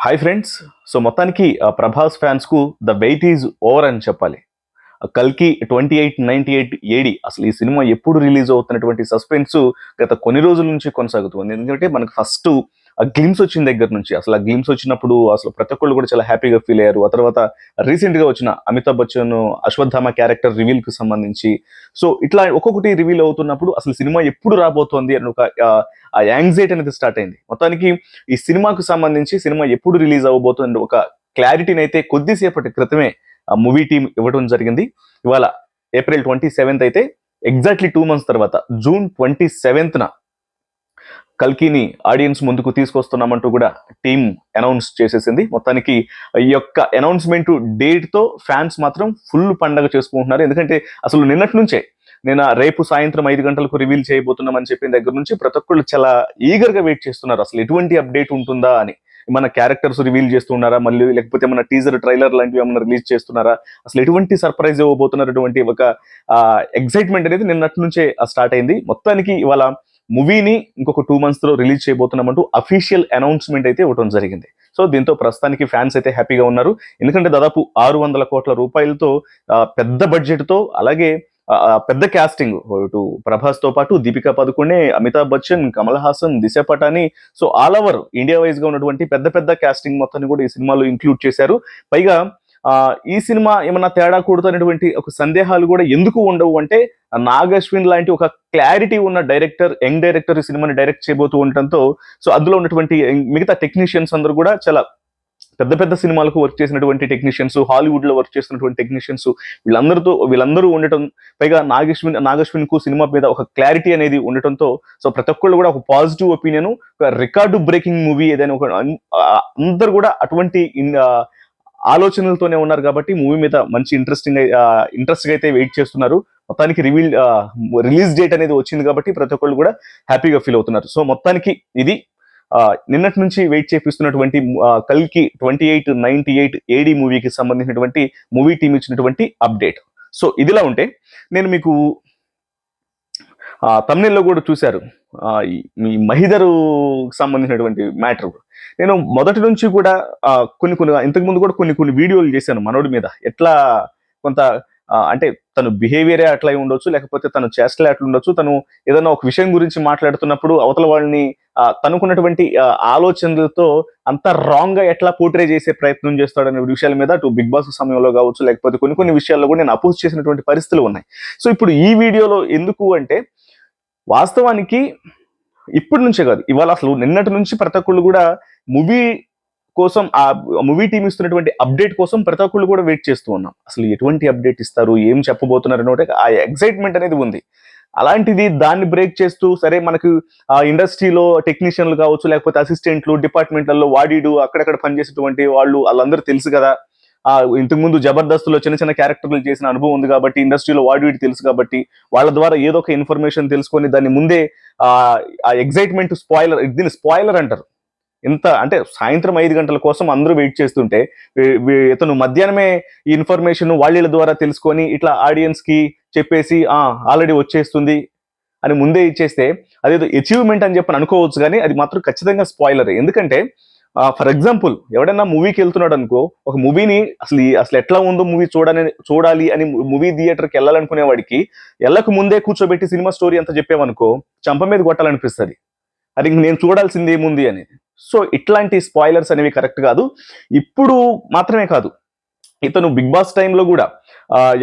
Hi friends. So మొత్తానికి ప్రభాస్ ఫ్యాన్స్‌కు the wait is over అని చెప్పాలి. 'కల్కి 2898 ఏడీ' అసలు ఈ సినిమా ఎప్పుడు రిలీజ్ అవుతున్నటువంటి సస్పెన్సు గత కొన్ని రోజుల నుంచి కొనసాగుతుంది. ఎందుకంటే మనకు ఫస్ట్ ఆ గ్లింప్స్ వచ్చిన దగ్గర నుంచి అసలు ఆ గ్లింప్స్ వచ్చినప్పుడు అసలు ప్రతి ఒక్కళ్ళు కూడా చాలా హ్యాపీగా ఫీల్ అయ్యారు. ఆ తర్వాత రీసెంట్‌గా వచ్చిన అమితాబ్ బచ్చన్ అశ్వత్థామ క్యారెక్టర్ రివీల్‌కి సంబంధించి సో ఇట్లా ఒక్కొక్కటి రివీల్ అవుతున్నప్పుడు అసలు సినిమా ఎప్పుడు రాబోతోంది అని ఒక ఆ యాంగ్జైటీ అనేది స్టార్ట్ అయింది. మొత్తానికి ఈ సినిమాకు సంబంధించి సినిమా ఎప్పుడు రిలీజ్ అవ్వబోతుంది ఒక క్లారిటీనైతే కొద్దిసేపటి క్రితమే ఆ మూవీ టీమ్ ఇవ్వడం జరిగింది. ఇవాళ ఏప్రిల్ 27th అయితే ఎగ్జాక్ట్లీ 2 months తర్వాత జూన్ 27th కల్కిని ఆడియన్స్ ముందుకు తీసుకొస్తున్నామంటూ కూడా టీమ్ అనౌన్స్ చేసేసింది. మొత్తానికి ఈ యొక్క అనౌన్స్మెంట్ డేట్ తో ఫ్యాన్స్ మాత్రం ఫుల్ పండగ చేసుకుంటున్నారు. ఎందుకంటే అసలు నిన్నటి నుంచే నేను రేపు సాయంత్రం 5 గంటలకు రివీల్ చేయబోతున్నామని చెప్పిన దగ్గర నుంచి ప్రతి ఒక్కళ్ళు చాలా ఈగర్ గా వెయిట్ చేస్తున్నారు. అసలు ఎటువంటి అప్డేట్ ఉంటుందా అని. మన క్యారెక్టర్స్ రివీల్ చేస్తున్నారా, మళ్ళీ లేకపోతే మన టీజర్ ట్రైలర్ లాంటివి ఏమైనా రిలీజ్ చేస్తున్నారా, అసలు ఎటువంటి సర్ప్రైజ్ ఇవ్వబోతున్నటువంటి ఒక ఎక్సైట్మెంట్ అనేది నిన్నటి నుంచే స్టార్ట్ అయింది. మొత్తానికి ఇవాళ మూవీని ఇంకొక 2 months లో రిలీజ్ చేయబోతున్నామంటూ అఫీషియల్ అనౌన్స్మెంట్ అయితే ఇవ్వడం జరిగింది. సో దీంతో ప్రస్తుతానికి ఫ్యాన్స్ అయితే హ్యాపీగా ఉన్నారు. ఎందుకంటే దాదాపు 600 కోట్ల రూపాయలతో పెద్ద బడ్జెట్ తో అలాగే పెద్ద క్యాస్టింగ్ ఇటు ప్రభాస్ తో పాటు Deepika Padukone, Amitabh Bachchan, Kamal Haasan, Disha Patani, so all over India wise గా ఉన్నటువంటి పెద్ద పెద్ద క్యాస్టింగ్ మొత్తాన్ని కూడా ఈ సినిమాలో ఇంక్లూడ్ చేశారు. పైగా ఈ సినిమా ఏమన్నా తేడా కూడుతున్నటువంటి ఒక సందేహాలు కూడా ఎందుకు ఉండవు అంటే నాగ్ అశ్విన్ లాంటి ఒక క్లారిటీ ఉన్న డైరెక్టర్, యంగ్ డైరెక్టర్ ఈ సినిమాని డైరెక్ట్ చేయబోతూ ఉండటంతో సో అందులో ఉన్నటువంటి మిగతా టెక్నీషియన్స్ అందరూ కూడా చాలా పెద్ద పెద్ద సినిమాలకు వర్క్ చేసినటువంటి టెక్నీషియన్స్, హాలీవుడ్ లో వర్క్ చేసినటువంటి టెక్నీషియన్స్ వీళ్ళందరూ ఉండటం, పైగా నాగశ్విన్ కు సినిమా మీద ఒక క్లారిటీ అనేది ఉండటంతో సో ప్రతి ఒక్కళ్ళు కూడా ఒక పాజిటివ్ ఒపీనియన్, ఒక రికార్డు బ్రేకింగ్ మూవీ ఏదైనా ఒక అందరు కూడా అటువంటి ఆలోచనలతోనే ఉన్నారు కాబట్టి మూవీ మీద మంచి ఇంట్రెస్ట్ గా అయితే వెయిట్ చేస్తున్నారు. మొత్తానికి రిలీజ్ డేట్ అనేది వచ్చింది కాబట్టి ప్రతి ఒక్కళ్ళు కూడా హ్యాపీగా ఫీల్ అవుతున్నారు. సో మొత్తానికి ఇది నిన్నటి నుంచి వెయిట్ చేపిస్తున్నటువంటి కల్కి 2898 ఏడీ మూవీకి సంబంధించినటువంటి మూవీ టీం ఇచ్చినటువంటి అప్డేట్. సో ఇదిలా ఉంటే నేను మీకు తమిళలో కూడా చూశారు మీ మహిదరు సంబంధించినటువంటి మ్యాటర్. నేను మొదటి నుంచి కూడా కొన్ని ఇంతకు ముందు కూడా కొన్ని వీడియోలు చేశాను మనోడి మీద. ఎట్లా కొంత అంటే తను బిహేవియరే అట్లా ఉండొచ్చు, లేకపోతే తను చేష్టలే అట్లా ఉండొచ్చు, తను ఏదైనా ఒక విషయం గురించి మాట్లాడుతున్నప్పుడు అవతల వాళ్ళని తనకున్నటువంటి ఆలోచనలతో అంత రాంగ్ గా ఎట్లా పోర్ట్రే చేసే ప్రయత్నం చేస్తాడనే విషయాల మీద అటు బిగ్ బాస్ సమయంలో కావచ్చు, లేకపోతే కొన్ని విషయాల్లో కూడా నేను అపోజ్ చేసినటువంటి పరిస్థితులు ఉన్నాయి. సో ఇప్పుడు ఈ వీడియోలో ఎందుకు అంటే వాస్తవానికి ఇప్పటి నుంచే కాదు, ఇవాళ అసలు నిన్నటి నుంచి ప్రతి ఒక్కళ్ళు కూడా మూవీ కోసం ఆ మూవీ టీం ఇస్తున్నటువంటి అప్డేట్ కోసం ప్రతి ఒక్కళ్ళు కూడా వెయిట్ చేస్తూ ఉన్నాం. అసలు ఎటువంటి అప్డేట్ ఇస్తారు, ఏం చెప్పబోతున్నారు అంటే ఆ ఎక్సైట్మెంట్ అనేది ఉంది. అలాంటిది దాన్ని బ్రేక్ చేస్తూ సరే మనకు ఆ ఇండస్ట్రీలో టెక్నీషియన్లు కావచ్చు, లేకపోతే అసిస్టెంట్లు, డిపార్ట్మెంట్లలో వాడీడు అక్కడక్కడ పనిచేసేటువంటి వాళ్ళందరూ తెలుసు కదా. ఇంతకు ముందు జబర్దస్త్లో చిన్న చిన్న క్యారెక్టర్లు చేసిన అనుభవం ఉంది కాబట్టి, ఇండస్ట్రీలో వాడి తెలుసు కాబట్టి వాళ్ళ ద్వారా ఏదో ఒక ఇన్ఫర్మేషన్ తెలుసుకొని దాన్ని ముందే ఆ ఎగ్జైట్మెంట్ దీన్ని స్పాయిలర్ అంటారు. ఇంత అంటే సాయంత్రం 5 గంటల కోసం అందరూ వెయిట్ చేస్తుంటే ఇతను మధ్యాహ్నమే ఈ ఇన్ఫర్మేషన్ వాళ్ళ ద్వారా తెలుసుకొని ఇట్లా ఆడియన్స్ కి చెప్పేసి ఆల్రెడీ వచ్చేస్తుంది అని ముందే ఇచ్చేస్తే అదేదో అచీవ్మెంట్ అని చెప్పని అనుకోవచ్చు, కానీ అది మాత్రం ఖచ్చితంగా స్పాయిలర్. ఎందుకంటే ఫర్ ఎగ్జాంపుల్ ఎవడైనా మూవీకి వెళ్తున్నాడు అనుకో, ఒక మూవీని అసలు ఎట్లా ఉందో మూవీ చూడాలి అని మూవీ థియేటర్కి వెళ్ళాలనుకునే వాడికి వెళ్ళక ముందే కూర్చోబెట్టి సినిమా స్టోరీ అంతా చెప్పామనుకో చంప మీద కొట్టాలనిపిస్తుంది. అది నేను చూడాల్సింది ఏముంది అనేది. సో ఇట్లాంటి స్పాయిలర్స్ అనేవి కరెక్ట్ కాదు. ఇప్పుడు మాత్రమే కాదు, ఇతను బిగ్ బాస్ టైంలో కూడా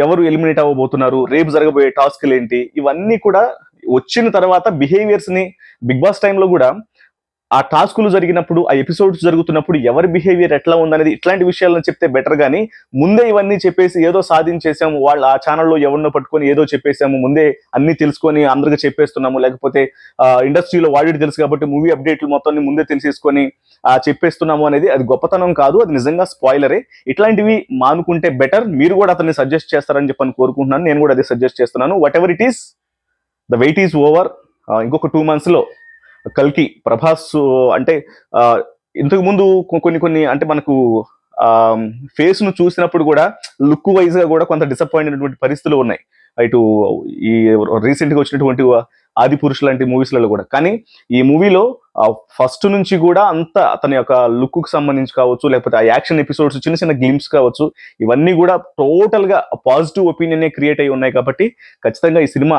ఎవరు ఎలిమినేట్ అవ్వబోతున్నారు, రేపు జరగబోయే టాస్క్లు ఏంటి, ఇవన్నీ కూడా వచ్చిన తర్వాత బిహేవియర్స్ ని బిగ్ బాస్ టైంలో కూడా ఆ టాస్కులు జరిగినప్పుడు, ఆ ఎపిసోడ్స్ జరుగుతున్నప్పుడు ఎవరి బిహేవియర్ ఎట్లా ఉందనేది ఇట్లాంటి విషయాలను చెప్తే బెటర్. గానీ ముందే ఇవన్నీ చెప్పేసి ఏదో సాధించేసాము, వాళ్ళు ఆ ఛానల్లో ఎవరినో పట్టుకొని ఏదో చెప్పేసాము, ముందే అన్ని తెలుసుకొని అందరికి చెప్పేస్తున్నాము, లేకపోతే ఇండస్ట్రీలో వాడి తెలుసు కాబట్టి మూవీ అప్డేట్లు మొత్తాన్ని ముందే తెలిసేసుకొని చెప్పేస్తున్నాము అనేది అది గొప్పతనం కాదు, అది నిజంగా స్పాయిలరే. ఇట్లాంటివి మానుకుంటే బెటర్. మీరు కూడా అతన్ని సజెస్ట్ చేస్తారని చెప్పని కోరుకుంటున్నాను. నేను కూడా అదే సజెస్ట్ చేస్తున్నాను. Whatever it is, the wait is over. ఇంకొక 2 months లో కల్కి ప్రభాస్ అంటే ఇంతకు ముందు కొన్ని అంటే మనకు ఫేస్ ను చూసినప్పుడు కూడా లుక్ వైజ్ గా కూడా కొంత డిసప్పాయింట్ అయినటువంటి పరిస్థితులు ఉన్నాయి. ఇటు ఈ రీసెంట్గా వచ్చినటువంటి ఆది పురుష్ లాంటి మూవీస్లలో కూడా. కానీ ఈ మూవీలో ఫస్ట్ నుంచి కూడా అంత అతని యొక్క లుక్కు సంబంధించి కావచ్చు, లేకపోతే ఆ యాక్షన్ ఎపిసోడ్స్ చిన్న చిన్న గ్లిమ్స్ కావచ్చు, ఇవన్నీ కూడా టోటల్గా పాజిటివ్ ఒపీనియన్ క్రియేట్ అయి ఉన్నాయి. కాబట్టి ఖచ్చితంగా ఈ సినిమా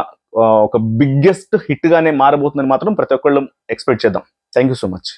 ఒక బిగ్గెస్ట్ హిట్ గానే మారబోతుందని మాత్రం ప్రతి ఒక్కళ్ళు ఎక్స్పెక్ట్ చేద్దాం. Thank you so much.